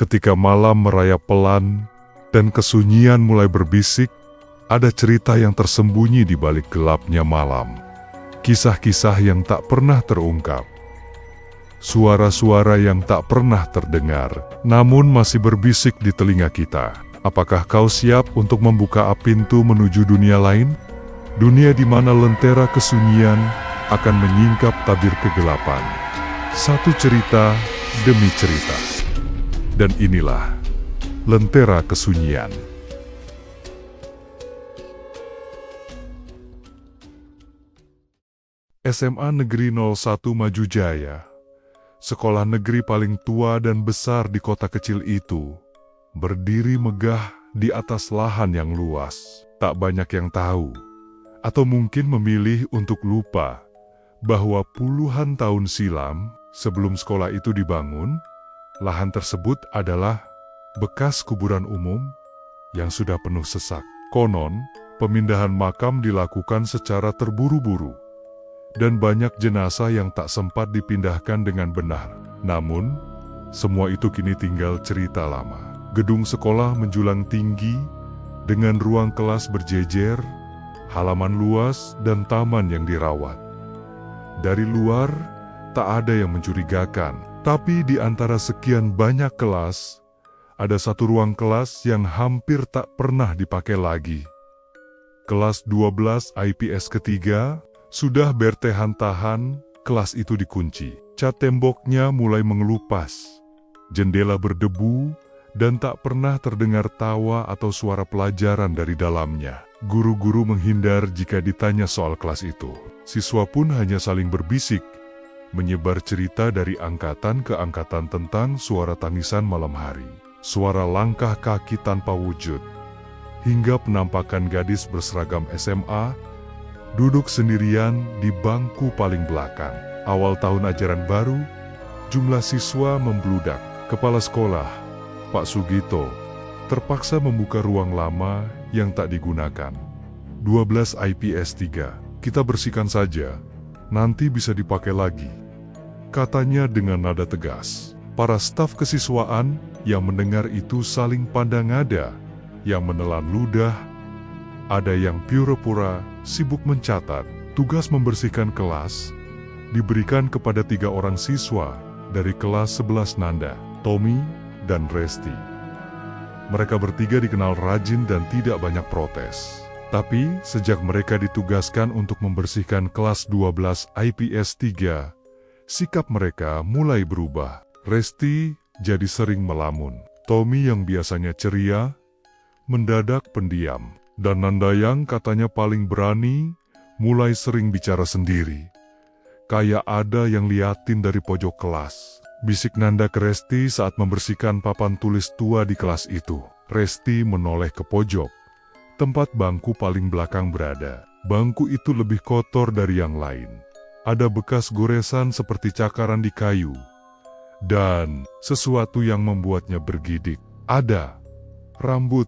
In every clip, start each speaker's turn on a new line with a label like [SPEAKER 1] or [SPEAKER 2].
[SPEAKER 1] Ketika malam merayap pelan dan kesunyian mulai berbisik, ada cerita yang tersembunyi di balik gelapnya malam. Kisah-kisah yang tak pernah terungkap. Suara-suara yang tak pernah terdengar, namun masih berbisik di telinga kita. Apakah kau siap untuk membuka pintu menuju dunia lain? Dunia di mana lentera kesunyian akan menyingkap tabir kegelapan. Satu cerita demi cerita. Dan inilah Lentera Kesunyian. SMA Negeri 01 Maju Jaya, sekolah negeri paling tua dan besar di kota kecil itu, berdiri megah di atas lahan yang luas. Tak banyak yang tahu, atau mungkin memilih untuk lupa, bahwa puluhan tahun silam, sebelum sekolah itu dibangun, lahan tersebut adalah bekas kuburan umum yang sudah penuh sesak. Konon, pemindahan makam dilakukan secara terburu-buru, dan banyak jenazah yang tak sempat dipindahkan dengan benar. Namun, semua itu kini tinggal cerita lama. Gedung sekolah menjulang tinggi, dengan ruang kelas berjejer, halaman luas, dan taman yang dirawat. Dari luar, tak ada yang mencurigakan. Tapi di antara sekian banyak kelas, ada satu ruang kelas yang hampir tak pernah dipakai lagi. Kelas 12 IPS ketiga, sudah bertahan-tahan, kelas itu dikunci. Cat temboknya mulai mengelupas, jendela berdebu, dan tak pernah terdengar tawa atau suara pelajaran dari dalamnya. Guru-guru menghindar jika ditanya soal kelas itu. Siswa pun hanya saling berbisik, menyebar cerita dari angkatan ke angkatan tentang suara tangisan malam hari, suara langkah kaki tanpa wujud, hingga penampakan gadis berseragam SMA, duduk sendirian di bangku paling belakang. Awal tahun ajaran baru, jumlah siswa membludak. Kepala sekolah, Pak Sugito, terpaksa membuka ruang lama yang tak digunakan. 12 IPS 3, kita bersihkan saja, nanti bisa dipakai lagi, katanya dengan nada tegas. Para staf kesiswaan yang mendengar itu saling pandang ada, yang menelan ludah, ada yang pura-pura sibuk mencatat. Tugas membersihkan kelas diberikan kepada 3 orang siswa dari kelas 11 Nanda, Tommy, dan Resti. Mereka bertiga dikenal rajin dan tidak banyak protes. Tapi sejak mereka ditugaskan untuk membersihkan kelas 12 IPS 3, sikap mereka mulai berubah. Resti jadi sering melamun. Tommy yang biasanya ceria, mendadak pendiam. Dan Nanda yang katanya paling berani, mulai sering bicara sendiri. Kayak ada yang liatin dari pojok kelas. Bisik Nanda ke Resti saat membersihkan papan tulis tua di kelas itu. Resti menoleh ke pojok, tempat bangku paling belakang berada. Bangku itu lebih kotor dari yang lain. Ada bekas goresan seperti cakaran di kayu. Dan sesuatu yang membuatnya bergidik. Ada rambut,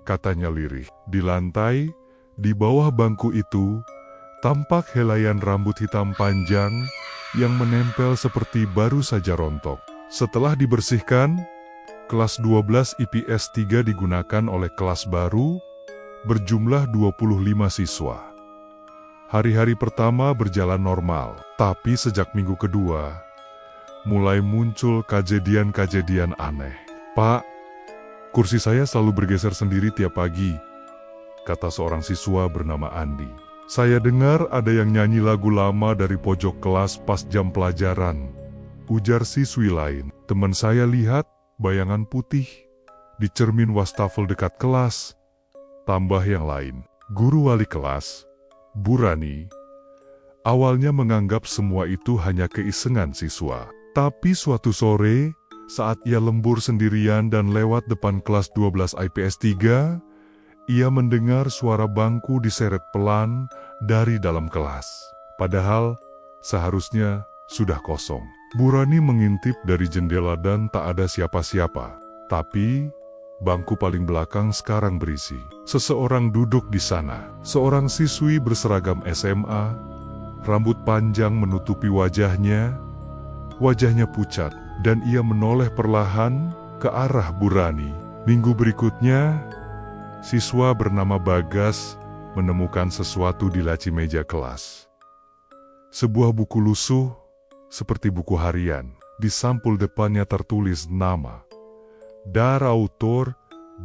[SPEAKER 1] katanya lirih. Di lantai, di bawah bangku itu, tampak helaian rambut hitam panjang yang menempel seperti baru saja rontok. Setelah dibersihkan, kelas 12 IPS 3 digunakan oleh kelas baru, berjumlah 25 siswa. Hari-hari pertama berjalan normal, tapi sejak minggu kedua, mulai muncul kejadian-kejadian aneh. Pak, kursi saya selalu bergeser sendiri tiap pagi, kata seorang siswa bernama Andi. Saya dengar ada yang nyanyi lagu lama dari pojok kelas pas jam pelajaran, ujar siswi lain. Teman saya lihat bayangan putih di cermin wastafel dekat kelas, tambah yang lain. Guru wali kelas, Bu Rani, awalnya menganggap semua itu hanya keisengan siswa. Tapi suatu sore, saat ia lembur sendirian dan lewat depan kelas 12 IPS 3, ia mendengar suara bangku diseret pelan dari dalam kelas. Padahal seharusnya sudah kosong. Bu Rani mengintip dari jendela dan tak ada siapa-siapa. Tapi bangku paling belakang sekarang berisi. Seseorang duduk di sana. Seorang siswi berseragam SMA, rambut panjang menutupi wajahnya. Wajahnya pucat dan ia menoleh perlahan ke arah Bu Rani. Minggu berikutnya, siswa bernama Bagas menemukan sesuatu di laci meja kelas. Sebuah buku lusuh, seperti buku harian. Di sampul depannya tertulis nama. Dar autor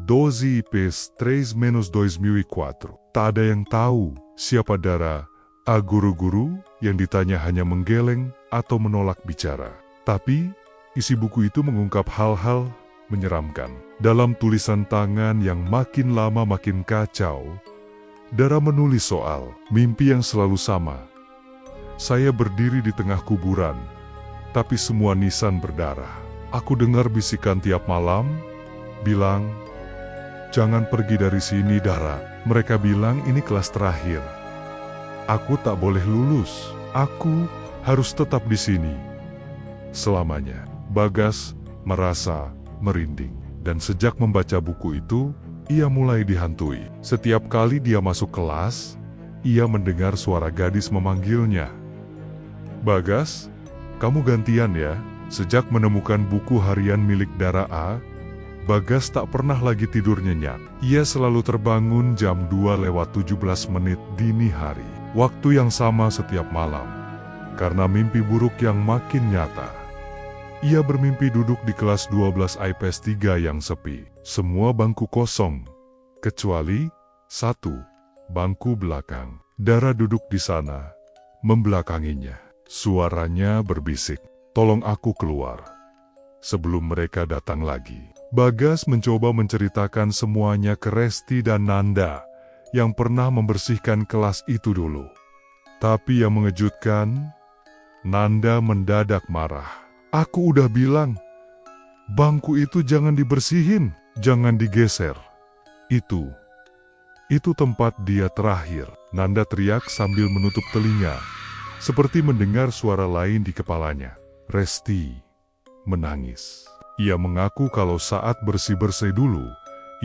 [SPEAKER 1] 12 IPs 3-2004. Tak ada yang tahu siapa Dara. Guru-guru yang ditanya hanya menggeleng atau menolak bicara. Tapi, isi buku itu mengungkap hal-hal menyeramkan. Dalam tulisan tangan yang makin lama makin kacau, Dara menulis soal mimpi yang selalu sama. Saya berdiri di tengah kuburan, tapi semua nisan berdarah. Aku dengar bisikan tiap malam, bilang, "Jangan pergi dari sini, Dara." Mereka bilang ini kelas terakhir. Aku tak boleh lulus. Aku harus tetap di sini selamanya. Bagas merasa merinding. Dan sejak membaca buku itu, ia mulai dihantui. Setiap kali dia masuk kelas, ia mendengar suara gadis memanggilnya. "Bagas, kamu gantian ya." Sejak menemukan buku harian milik Dara A, Bagas tak pernah lagi tidur nyenyak. Ia selalu terbangun jam 2:17 dini hari. Waktu yang sama setiap malam. Karena mimpi buruk yang makin nyata. Ia bermimpi duduk di kelas 12 IPS 3 yang sepi. Semua bangku kosong, kecuali satu, bangku belakang. Dara duduk di sana, membelakanginya. Suaranya berbisik, "Tolong aku keluar sebelum mereka datang lagi." Bagas mencoba menceritakan semuanya ke Resti dan Nanda yang pernah membersihkan kelas itu dulu. Tapi yang mengejutkan, Nanda mendadak marah. "Aku udah bilang, bangku itu jangan dibersihin, jangan digeser. Itu tempat dia terakhir." Nanda teriak sambil menutup telinga, seperti mendengar suara lain di kepalanya. Resti menangis. Ia mengaku kalau saat bersih-bersih dulu,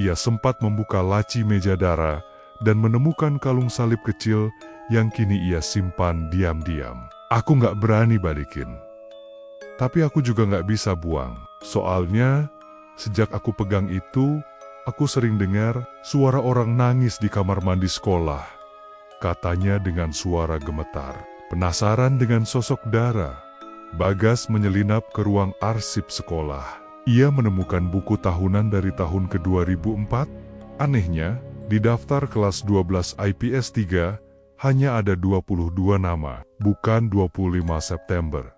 [SPEAKER 1] ia sempat membuka laci meja Dara dan menemukan kalung salib kecil yang kini ia simpan diam-diam. "Aku nggak berani balikin. Tapi aku juga nggak bisa buang. Soalnya, sejak aku pegang itu, aku sering dengar suara orang nangis di kamar mandi sekolah," katanya dengan suara gemetar. Penasaran dengan sosok Dara, Bagas menyelinap ke ruang arsip sekolah. Ia menemukan buku tahunan dari tahun ke-2004. Anehnya, di daftar kelas 12 IPS 3, hanya ada 22 nama, bukan 25 September.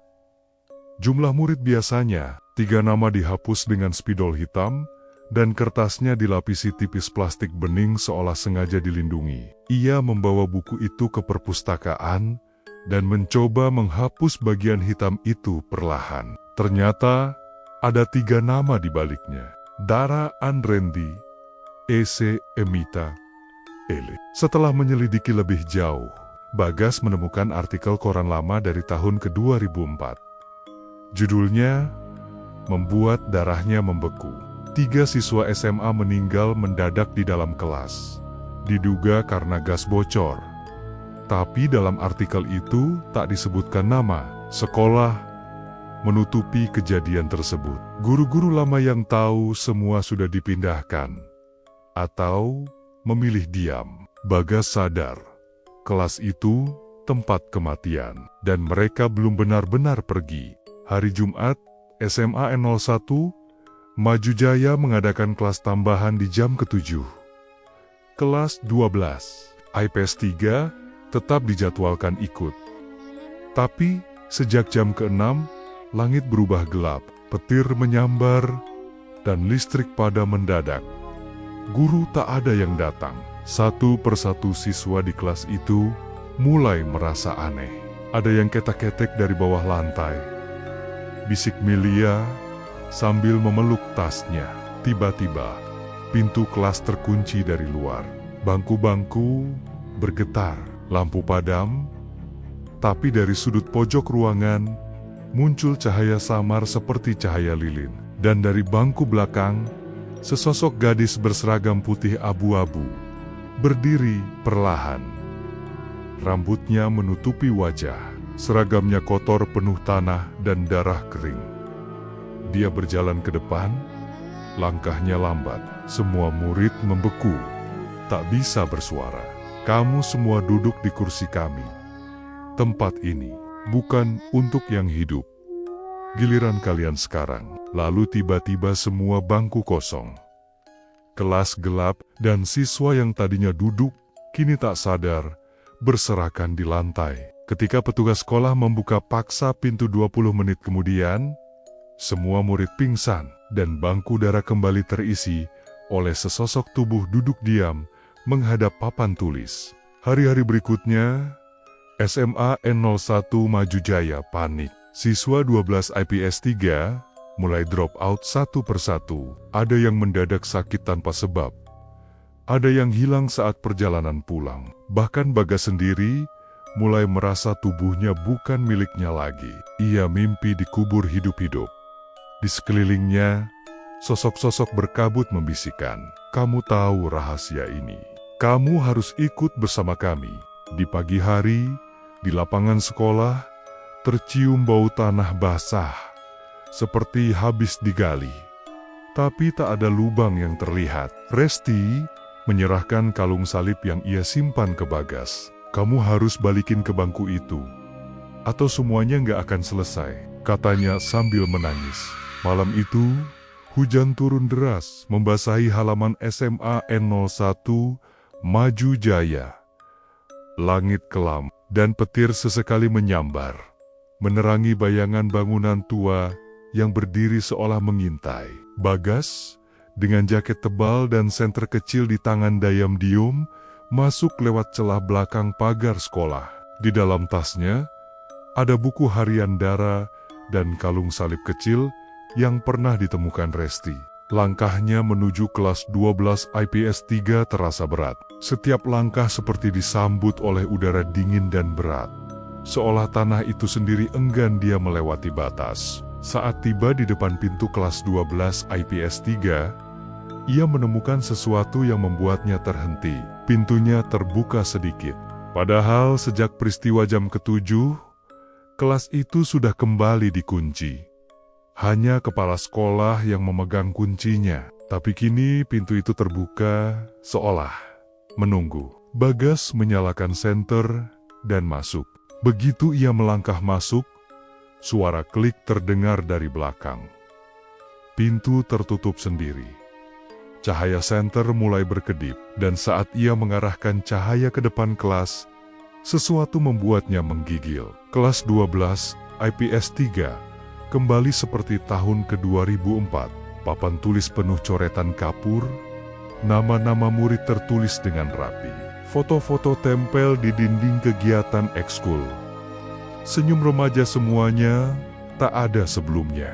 [SPEAKER 1] Jumlah murid biasanya, 3 nama dihapus dengan spidol hitam, dan kertasnya dilapisi tipis plastik bening seolah sengaja dilindungi. Ia membawa buku itu ke perpustakaan, dan mencoba menghapus bagian hitam itu perlahan. Ternyata, ada 3 nama di baliknya. Dara Andrendi, Ese Emita, Ele. Setelah menyelidiki lebih jauh, Bagas menemukan artikel koran lama dari tahun ke-2004. Judulnya, membuat darahnya membeku. 3 siswa SMA meninggal mendadak di dalam kelas. Diduga karena gas bocor. Tapi dalam artikel itu tak disebutkan nama, sekolah, menutupi kejadian tersebut. Guru-guru lama yang tahu semua sudah dipindahkan. Atau memilih diam. Bagas sadar, kelas itu tempat kematian. Dan mereka belum benar-benar pergi. Hari Jumat, SMA 01, Maju Jaya mengadakan kelas tambahan di jam ke-7. Kelas 12, IPS 3, tetap dijadwalkan ikut. Tapi, sejak jam ke-6, langit berubah gelap, petir menyambar, dan listrik padam mendadak. Guru tak ada yang datang. Satu persatu siswa di kelas itu mulai merasa aneh. Ada yang ketek-ketek dari bawah lantai. Bisik Milia sambil memeluk tasnya. Tiba-tiba, pintu kelas terkunci dari luar. Bangku-bangku bergetar. Lampu padam, tapi dari sudut pojok ruangan muncul cahaya samar seperti cahaya lilin. Dan dari bangku belakang, sesosok gadis berseragam putih abu-abu berdiri perlahan. Rambutnya menutupi wajah, seragamnya kotor penuh tanah dan darah kering. Dia berjalan ke depan, Langkahnya lambat, semua murid membeku, tak bisa bersuara. Kamu semua duduk di kursi kami. Tempat ini bukan untuk yang hidup. Giliran kalian sekarang. Lalu tiba-tiba semua bangku kosong. Kelas gelap dan siswa yang tadinya duduk, kini tak sadar, berserakan di lantai. Ketika petugas sekolah membuka paksa pintu 20 menit kemudian, semua murid pingsan dan bangku darah kembali terisi oleh sesosok tubuh duduk diam menghadap papan tulis. Hari-hari berikutnya, SMA N01 Maju Jaya panik. Siswa 12 IPS 3 mulai drop out satu persatu. Ada yang mendadak sakit tanpa sebab. Ada yang hilang saat perjalanan pulang. Bahkan Bagas sendiri mulai merasa tubuhnya bukan miliknya lagi. Ia mimpi dikubur hidup-hidup. Di sekelilingnya, sosok-sosok berkabut membisikkan, "Kamu tahu rahasia ini. Kamu harus ikut bersama kami." Di pagi hari, di lapangan sekolah, tercium bau tanah basah, seperti habis digali. Tapi tak ada lubang yang terlihat. Resti menyerahkan kalung salib yang ia simpan ke Bagas. "Kamu harus balikin ke bangku itu, atau semuanya nggak akan selesai," katanya sambil menangis. Malam itu, hujan turun deras membasahi halaman SMA N01 Maju Jaya. Langit kelam dan petir sesekali menyambar, menerangi bayangan bangunan tua yang berdiri seolah mengintai. Bagas, dengan jaket tebal dan senter kecil di tangan diam-diam, masuk lewat celah belakang pagar sekolah. Di dalam tasnya, ada buku harian Dara dan kalung salib kecil yang pernah ditemukan Resti. Langkahnya menuju kelas 12 IPS 3 terasa berat. Setiap langkah seperti disambut oleh udara dingin dan berat. Seolah tanah itu sendiri enggan dia melewati batas. Saat tiba di depan pintu kelas 12 IPS 3, ia menemukan sesuatu yang membuatnya terhenti. Pintunya terbuka sedikit. Padahal sejak peristiwa jam ke-7, kelas itu sudah kembali dikunci. Hanya kepala sekolah yang memegang kuncinya. Tapi kini pintu itu terbuka, seolah menunggu. Bagas menyalakan senter dan masuk. Begitu ia melangkah masuk, suara klik terdengar dari belakang. Pintu tertutup sendiri. Cahaya senter mulai berkedip, dan saat ia mengarahkan cahaya ke depan kelas, sesuatu membuatnya menggigil. Kelas 12, IPS 3, kembali seperti tahun ke-2004. Papan tulis penuh coretan kapur, nama-nama murid tertulis dengan rapi. Foto-foto tempel di dinding kegiatan ekskul. Senyum remaja semuanya tak ada sebelumnya.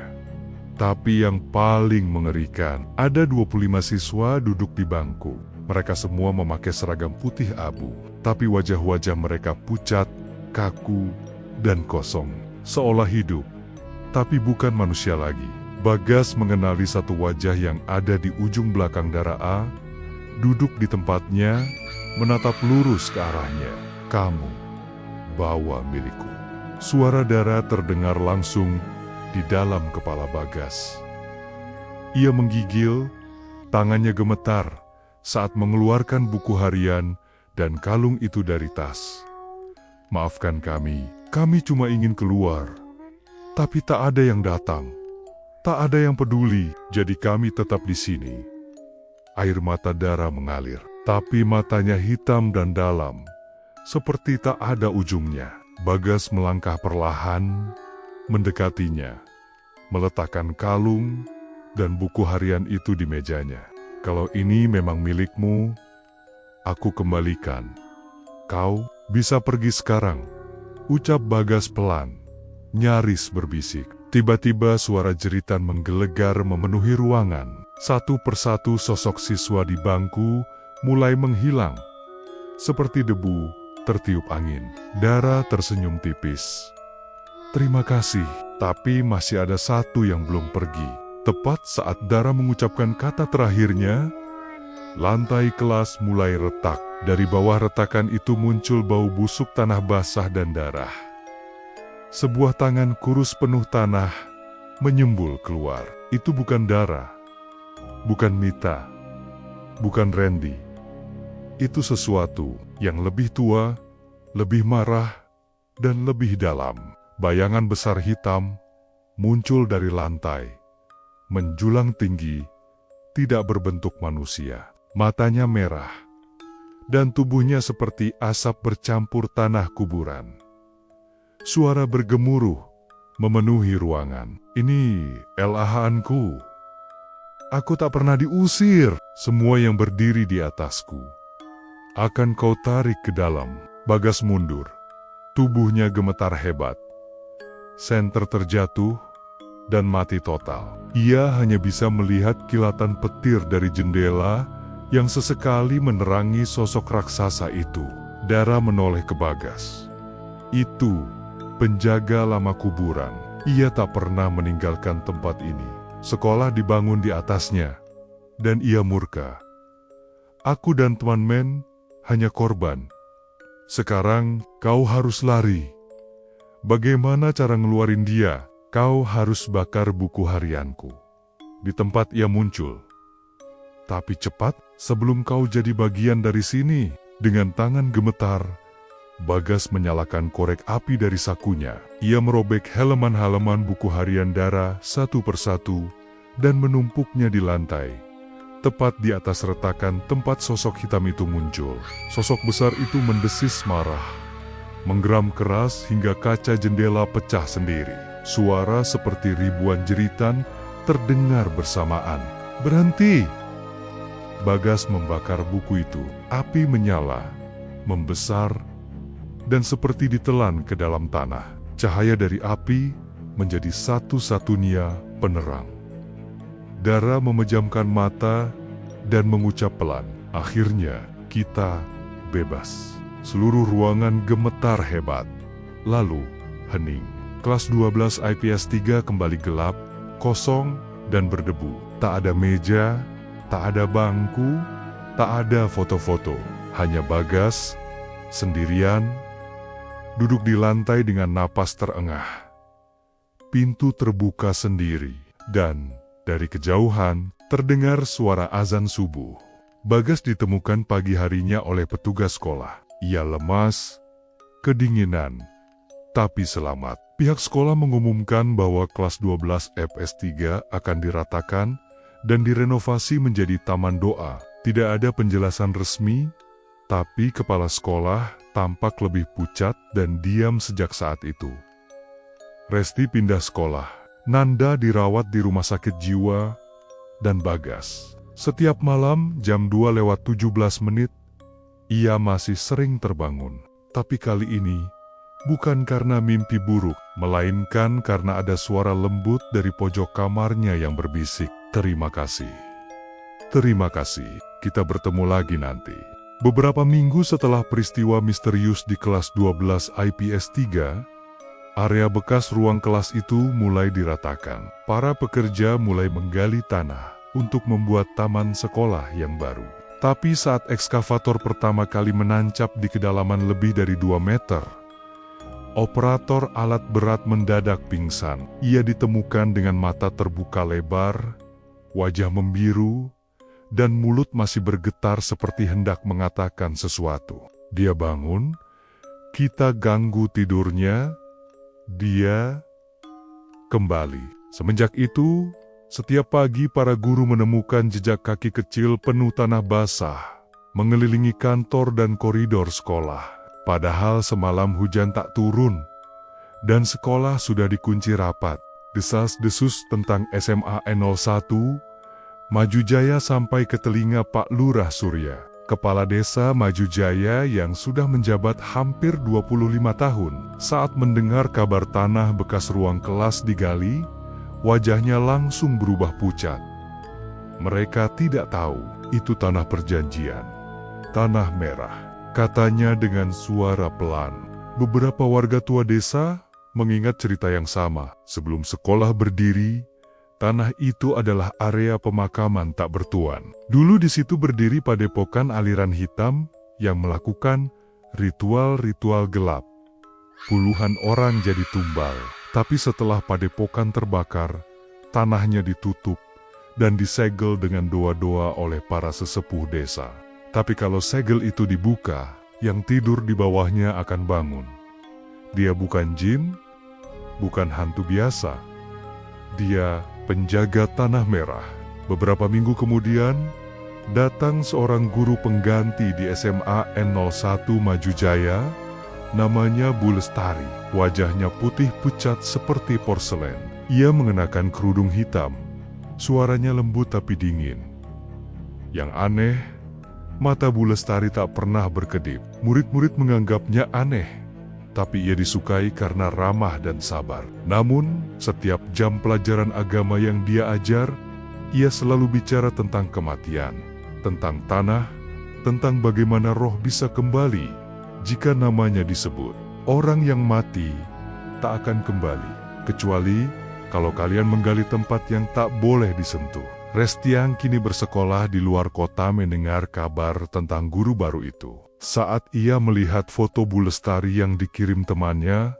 [SPEAKER 1] Tapi yang paling mengerikan, ada 25 siswa duduk di bangku. Mereka semua memakai seragam putih abu, tapi wajah-wajah mereka pucat, kaku, dan kosong. Seolah hidup, tapi bukan manusia lagi. Bagas mengenali satu wajah yang ada di ujung belakang Dara A, duduk di tempatnya, menatap lurus ke arahnya. "Kamu, bawa milikku." Suara Dara terdengar langsung di dalam kepala Bagas. Ia menggigil, tangannya gemetar saat mengeluarkan buku harian dan kalung itu dari tas. "Maafkan kami cuma ingin keluar. Tapi tak ada yang datang. Tak ada yang peduli, jadi kami tetap di sini." Air mata Dara mengalir, tapi matanya hitam dan dalam, seperti tak ada ujungnya. Bagas melangkah perlahan, mendekatinya, meletakkan kalung dan buku harian itu di mejanya. "Kalau ini memang milikmu, aku kembalikan. Kau bisa pergi sekarang," ucap Bagas pelan, nyaris berbisik. Tiba-tiba suara jeritan menggelegar memenuhi ruangan. Satu persatu sosok siswa di bangku mulai menghilang, seperti debu tertiup angin. Dara tersenyum tipis. "Terima kasih." Tapi masih ada satu yang belum pergi. Tepat saat Dara mengucapkan kata terakhirnya, lantai kelas mulai retak. Dari bawah retakan itu muncul bau busuk tanah basah dan darah. Sebuah tangan kurus penuh tanah menyembul keluar. Itu bukan Dara. bukan Mita, bukan Randy. Itu sesuatu yang lebih tua, lebih marah, dan lebih dalam. Bayangan besar hitam muncul dari lantai, menjulang tinggi, tidak berbentuk manusia. Matanya merah, dan tubuhnya seperti asap bercampur tanah kuburan. Suara bergemuruh memenuhi ruangan. Ini elahanku. Aku tak pernah diusir. Semua yang berdiri di atasku akan kau tarik ke dalam. Bagas mundur. Tubuhnya gemetar hebat. Senter terjatuh dan mati total. Ia hanya bisa melihat kilatan petir dari jendela yang sesekali menerangi sosok raksasa itu. Dara menoleh ke Bagas. Itu penjaga lama kuburan. Ia tak pernah meninggalkan tempat ini. Sekolah dibangun di atasnya, dan ia murka. Aku dan teman Men hanya korban. Sekarang kau harus lari. Bagaimana cara ngeluarin dia? Kau harus bakar buku harianku. Di tempat ia muncul. Tapi cepat, sebelum kau jadi bagian dari sini. Dengan tangan gemetar, Bagas menyalakan korek api dari sakunya. Ia merobek halaman-halaman buku harian Dara satu persatu dan menumpuknya di lantai. Tepat di atas retakan tempat sosok hitam itu muncul. Sosok besar itu mendesis marah, menggeram keras hingga kaca jendela pecah sendiri. Suara seperti ribuan jeritan terdengar bersamaan. Berhenti! Bagas membakar buku itu. Api menyala, membesar, dan seperti ditelan ke dalam tanah. Cahaya dari api menjadi satu-satunya penerang. Dara memejamkan mata dan mengucap pelan, "Akhirnya kita bebas." Seluruh ruangan gemetar hebat. Lalu, hening. Kelas 12 IPS 3 kembali gelap, kosong, dan berdebu. Tak ada meja, tak ada bangku, tak ada foto-foto. Hanya Bagas, sendirian, duduk di lantai dengan napas terengah. Pintu terbuka sendiri, dan dari kejauhan terdengar suara azan subuh. Bagas ditemukan pagi harinya oleh petugas sekolah. Ia lemas, kedinginan, tapi selamat. Pihak sekolah mengumumkan bahwa kelas 12 IPS 3 akan diratakan dan direnovasi menjadi taman doa. Tidak ada penjelasan resmi, tapi kepala sekolah tampak lebih pucat dan diam sejak saat itu. Resti pindah sekolah. Nanda dirawat di rumah sakit jiwa, dan Bagas. Setiap malam jam 2:17, ia masih sering terbangun. Tapi kali ini, bukan karena mimpi buruk, melainkan karena ada suara lembut dari pojok kamarnya yang berbisik, "Terima kasih. Terima kasih, kita bertemu lagi nanti." Beberapa minggu setelah peristiwa misterius di kelas 12 IPS 3, area bekas ruang kelas itu mulai diratakan. Para pekerja mulai menggali tanah untuk membuat taman sekolah yang baru. Tapi saat ekskavator pertama kali menancap di kedalaman lebih dari 2 meter, operator alat berat mendadak pingsan. Ia ditemukan dengan mata terbuka lebar, wajah membiru, dan mulut masih bergetar seperti hendak mengatakan sesuatu. Dia bangun, kita ganggu tidurnya, dia kembali. Semenjak itu, setiap pagi para guru menemukan jejak kaki kecil penuh tanah basah, mengelilingi kantor dan koridor sekolah. Padahal semalam hujan tak turun, dan sekolah sudah dikunci rapat. Desas-desus tentang SMA 01, Maju Jaya sampai ke telinga Pak Lurah Surya, kepala desa Maju Jaya yang sudah menjabat hampir 25 tahun. Saat mendengar kabar tanah bekas ruang kelas digali, wajahnya langsung berubah pucat. Mereka tidak tahu, itu tanah perjanjian. Tanah merah, katanya dengan suara pelan. Beberapa warga tua desa mengingat cerita yang sama. Sebelum sekolah berdiri, tanah itu adalah area pemakaman tak bertuan. Dulu di situ berdiri padepokan aliran hitam yang melakukan ritual-ritual gelap. Puluhan orang jadi tumbal. Tapi setelah padepokan terbakar, tanahnya ditutup dan disegel dengan doa-doa oleh para sesepuh desa. Tapi kalau segel itu dibuka, yang tidur di bawahnya akan bangun. Dia bukan jin, bukan hantu biasa. Dia penjaga tanah merah. Beberapa minggu kemudian, datang seorang guru pengganti di SMA N01 Majujaya, namanya Bu Lestari. Wajahnya putih pucat seperti porselen. Ia mengenakan kerudung hitam. Suaranya lembut tapi dingin. Yang aneh, mata Bu Lestari tak pernah berkedip. Murid-murid menganggapnya aneh, tapi ia disukai karena ramah dan sabar. Namun, setiap jam pelajaran agama yang dia ajar, ia selalu bicara tentang kematian, tentang tanah, tentang bagaimana roh bisa kembali jika namanya disebut. Orang yang mati tak akan kembali, kecuali kalau kalian menggali tempat yang tak boleh disentuh. Resti yang kini bersekolah di luar kota mendengar kabar tentang guru baru itu. Saat ia melihat foto Bu Lestari yang dikirim temannya,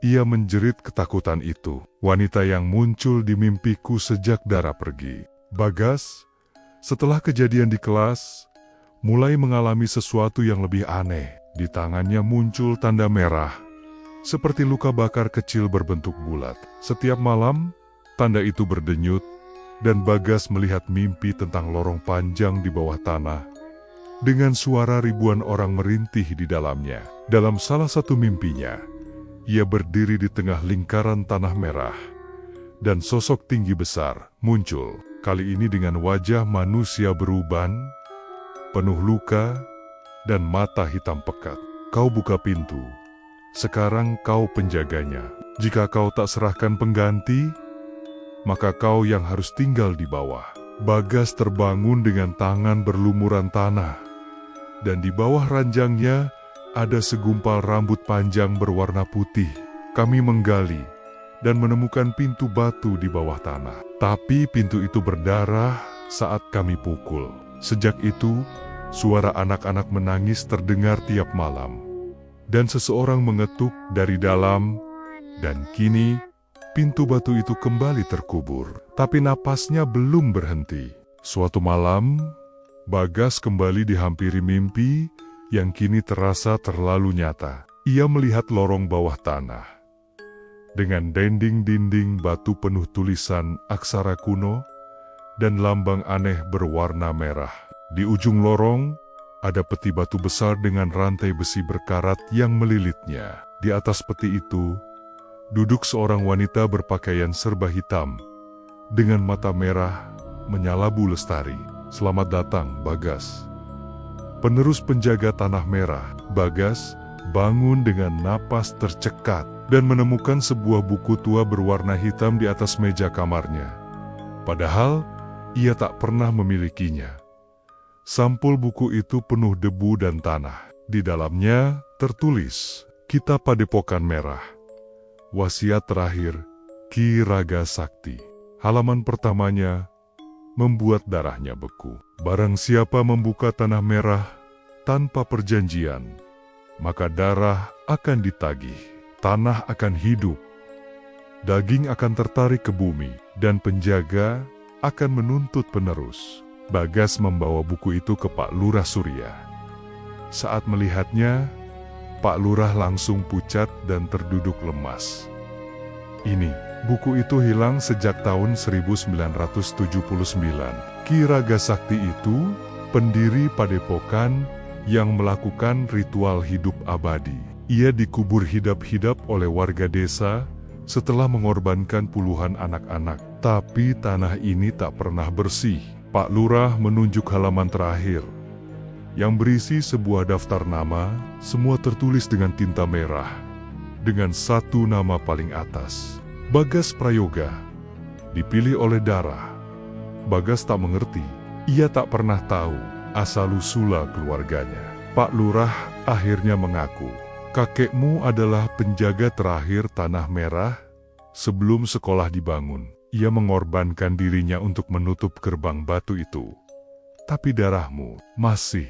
[SPEAKER 1] ia menjerit ketakutan itu. Wanita yang muncul di mimpiku sejak Dara pergi. Bagas, setelah kejadian di kelas, mulai mengalami sesuatu yang lebih aneh. Di tangannya muncul tanda merah, seperti luka bakar kecil berbentuk bulat. Setiap malam, tanda itu berdenyut, dan Bagas melihat mimpi tentang lorong panjang di bawah tanah, dengan suara ribuan orang merintih di dalamnya. Dalam salah satu mimpinya, ia berdiri di tengah lingkaran tanah merah, dan sosok tinggi besar muncul, kali ini dengan wajah manusia beruban, penuh luka, dan mata hitam pekat. Kau buka pintu. Sekarang kau penjaganya. Jika kau tak serahkan pengganti, maka kau yang harus tinggal di bawah. Bagas terbangun dengan tangan berlumuran tanah, dan di bawah ranjangnya ada segumpal rambut panjang berwarna putih. Kami menggali dan menemukan pintu batu di bawah tanah. Tapi pintu itu berdarah saat kami pukul. Sejak itu, suara anak-anak menangis terdengar tiap malam, dan seseorang mengetuk dari dalam, dan kini pintu batu itu kembali terkubur. Tapi napasnya belum berhenti. Suatu malam, Bagas kembali dihampiri mimpi yang kini terasa terlalu nyata. Ia melihat lorong bawah tanah, dengan dinding-dinding batu penuh tulisan aksara kuno, dan lambang aneh berwarna merah. Di ujung lorong, ada peti batu besar dengan rantai besi berkarat yang melilitnya. Di atas peti itu, duduk seorang wanita berpakaian serba hitam, dengan mata merah, menyala Bu Lestari. Selamat datang, Bagas. Penerus penjaga tanah merah. Bagas bangun dengan napas tercekat, dan menemukan sebuah buku tua berwarna hitam di atas meja kamarnya. Padahal, ia tak pernah memilikinya. Sampul buku itu penuh debu dan tanah. Di dalamnya tertulis, Kitab Padepokan Merah. Wasiat terakhir, Ki Raga Sakti. Halaman pertamanya membuat darahnya beku. Barang siapa membuka tanah merah tanpa perjanjian, maka darah akan ditagih, tanah akan hidup, daging akan tertarik ke bumi, dan penjaga akan menuntut penerus. Bagas membawa buku itu ke Pak Lurah Surya. Saat melihatnya, Pak Lurah langsung pucat dan terduduk lemas. Ini, buku itu hilang sejak tahun 1979. Ki Raga Sakti itu pendiri padepokan yang melakukan ritual hidup abadi. Ia dikubur hidup-hidup oleh warga desa setelah mengorbankan puluhan anak-anak. Tapi tanah ini tak pernah bersih. Pak Lurah menunjuk halaman terakhir, yang berisi sebuah daftar nama, semua tertulis dengan tinta merah, dengan satu nama paling atas, Bagas Prayoga, dipilih oleh Dara. Bagas tak mengerti, ia tak pernah tahu asal-usula keluarganya. Pak Lurah akhirnya mengaku, kakekmu adalah penjaga terakhir tanah merah sebelum sekolah dibangun. Ia mengorbankan dirinya untuk menutup gerbang batu itu. Tapi darahmu masih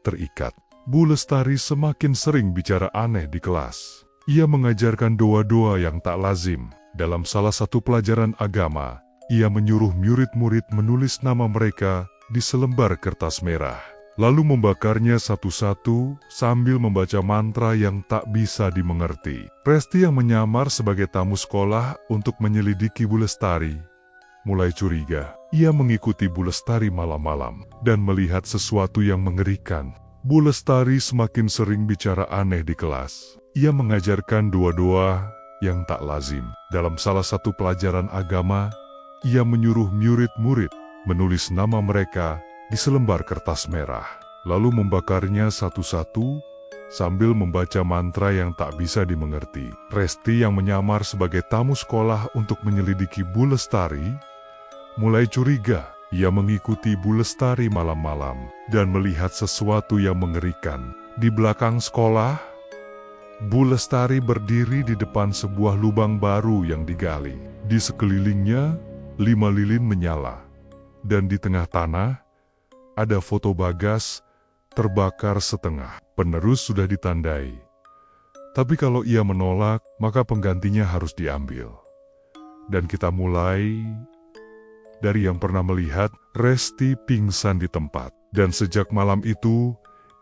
[SPEAKER 1] terikat. Bu Lestari semakin sering bicara aneh di kelas. Ia mengajarkan doa-doa yang tak lazim. Dalam salah satu pelajaran agama, ia menyuruh murid-murid menulis nama mereka di selembar kertas merah, lalu membakarnya satu-satu sambil membaca mantra yang tak bisa dimengerti. Resti yang menyamar sebagai tamu sekolah untuk menyelidiki Bu Lestari mulai curiga. Ia mengikuti Bu Lestari malam-malam dan melihat sesuatu yang mengerikan. Bu Lestari semakin sering bicara aneh di kelas. Ia mengajarkan doa-doa yang tak lazim. Dalam salah satu pelajaran agama, ia menyuruh murid-murid menulis nama mereka di selembar kertas merah, lalu membakarnya satu-satu sambil membaca mantra yang tak bisa dimengerti. Resti yang menyamar sebagai tamu sekolah untuk menyelidiki Bu Lestari mulai curiga. Ia mengikuti Bu Lestari malam-malam dan melihat sesuatu yang mengerikan. Di belakang sekolah, Bu Lestari berdiri di depan sebuah lubang baru yang digali. Di sekelilingnya, 5 lilin menyala. Dan di tengah tanah, ada foto Bagas terbakar setengah. Penerus sudah ditandai. Tapi kalau ia menolak, maka penggantinya harus diambil. Dan kita mulai dari yang pernah melihat Resti pingsan di tempat. Dan sejak malam itu,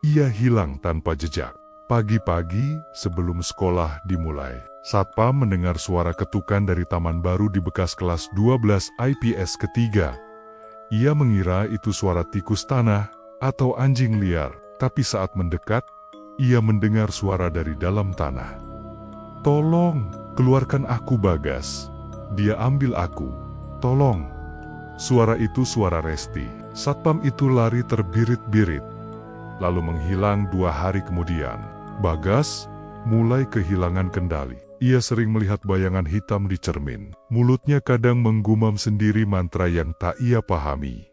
[SPEAKER 1] ia hilang tanpa jejak. Pagi-pagi sebelum sekolah dimulai, Satpam mendengar suara ketukan dari taman baru di bekas kelas 12 IPS ketiga. Ia mengira itu suara tikus tanah atau anjing liar. Tapi saat mendekat, ia mendengar suara dari dalam tanah. "Tolong, keluarkan aku Bagas. Dia ambil aku. Tolong." Suara itu suara Resti. Satpam itu lari terbirit-birit, lalu menghilang 2 hari kemudian. Bagas mulai kehilangan kendali. Ia sering melihat bayangan hitam di cermin. Mulutnya kadang menggumam sendiri mantra yang tak ia pahami.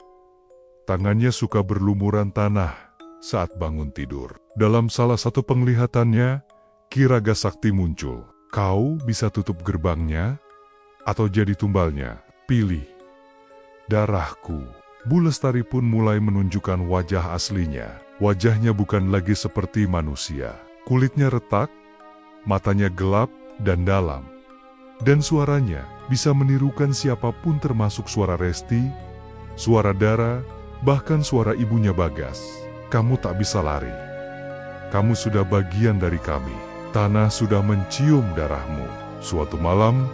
[SPEAKER 1] Tangannya suka berlumuran tanah saat bangun tidur. Dalam salah satu penglihatannya, Ki Raga Sakti muncul. "Kau bisa tutup gerbangnya atau jadi tumbalnya. Pilih." "Darahku." Bu Lestari pun mulai menunjukkan wajah aslinya. Wajahnya bukan lagi seperti manusia. Kulitnya retak, matanya gelap dan dalam. Dan suaranya bisa menirukan siapapun termasuk suara Resti, suara Dara, bahkan suara ibunya Bagas. "Kamu tak bisa lari. Kamu sudah bagian dari kami. Tanah sudah mencium darahmu." Suatu malam,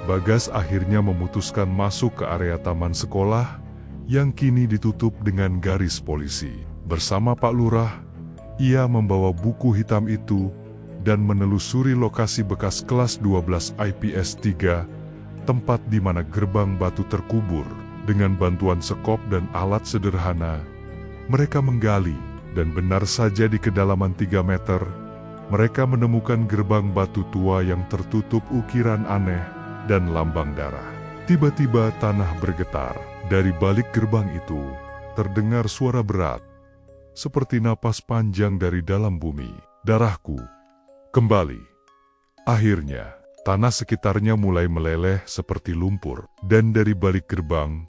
[SPEAKER 1] Bagas akhirnya memutuskan masuk ke area taman sekolah yang kini ditutup dengan garis polisi. Bersama Pak Lurah, ia membawa buku hitam itu dan menelusuri lokasi bekas kelas 12 IPS 3, tempat di mana gerbang batu terkubur. Dengan bantuan sekop dan alat sederhana, mereka menggali, dan benar saja di kedalaman 3 meter, mereka menemukan gerbang batu tua yang tertutup ukiran aneh dan lambang darah. Tiba-tiba tanah bergetar. Dari balik gerbang itu, terdengar suara berat, seperti napas panjang dari dalam bumi. "Darahku, kembali." Akhirnya, tanah sekitarnya mulai meleleh seperti lumpur. Dan dari balik gerbang,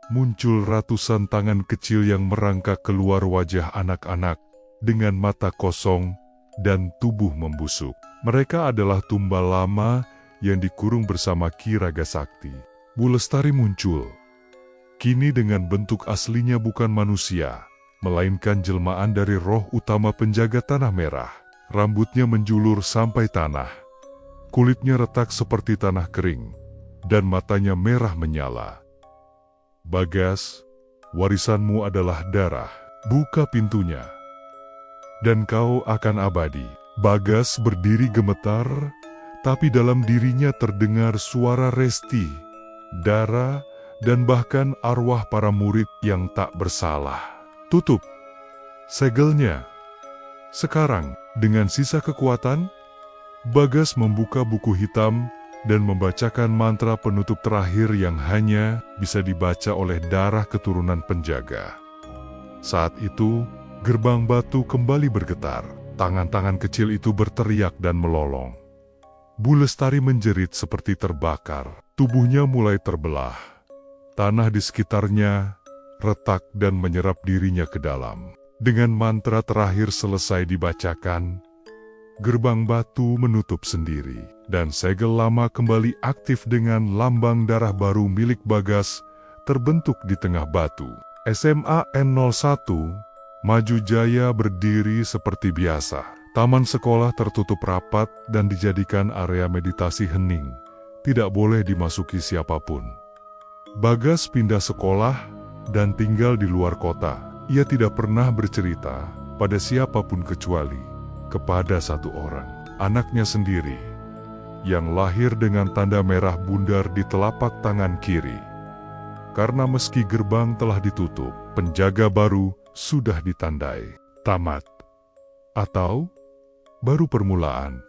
[SPEAKER 1] muncul ratusan tangan kecil yang merangkak keluar wajah anak-anak, dengan mata kosong dan tubuh membusuk. Mereka adalah tumbal lama yang dikurung bersama Ki Raga Sakti. Bu Lestari muncul. Kini dengan bentuk aslinya bukan manusia, melainkan jelmaan dari roh utama penjaga tanah merah. Rambutnya menjulur sampai tanah. Kulitnya retak seperti tanah kering, dan matanya merah menyala. "Bagas, warisanmu adalah darah. Buka pintunya, dan kau akan abadi." Bagas berdiri gemetar, tapi dalam dirinya terdengar suara Resti, Dara, dan bahkan arwah para murid yang tak bersalah. "Tutup segelnya sekarang." Dengan sisa kekuatan, Bagas membuka buku hitam dan membacakan mantra penutup terakhir yang hanya bisa dibaca oleh darah keturunan penjaga. Saat itu, gerbang batu kembali bergetar. Tangan-tangan kecil itu berteriak dan melolong. Bu Lestari menjerit seperti terbakar. Tubuhnya mulai terbelah. Tanah di sekitarnya retak dan menyerap dirinya ke dalam. Dengan mantra terakhir selesai dibacakan, Gerbang batu menutup sendiri, dan segel lama kembali aktif dengan lambang darah baru milik Bagas terbentuk di tengah batu. SMA N01, Maju Jaya berdiri seperti biasa. Taman sekolah tertutup rapat dan dijadikan area meditasi hening. Tidak boleh dimasuki siapapun. Bagas pindah sekolah dan tinggal di luar kota. Ia tidak pernah bercerita pada siapapun kecuali kepada satu orang, anaknya sendiri, yang lahir dengan tanda merah bundar di telapak tangan kiri. Karena meski gerbang telah ditutup, penjaga baru sudah ditandai. Tamat atau baru permulaan.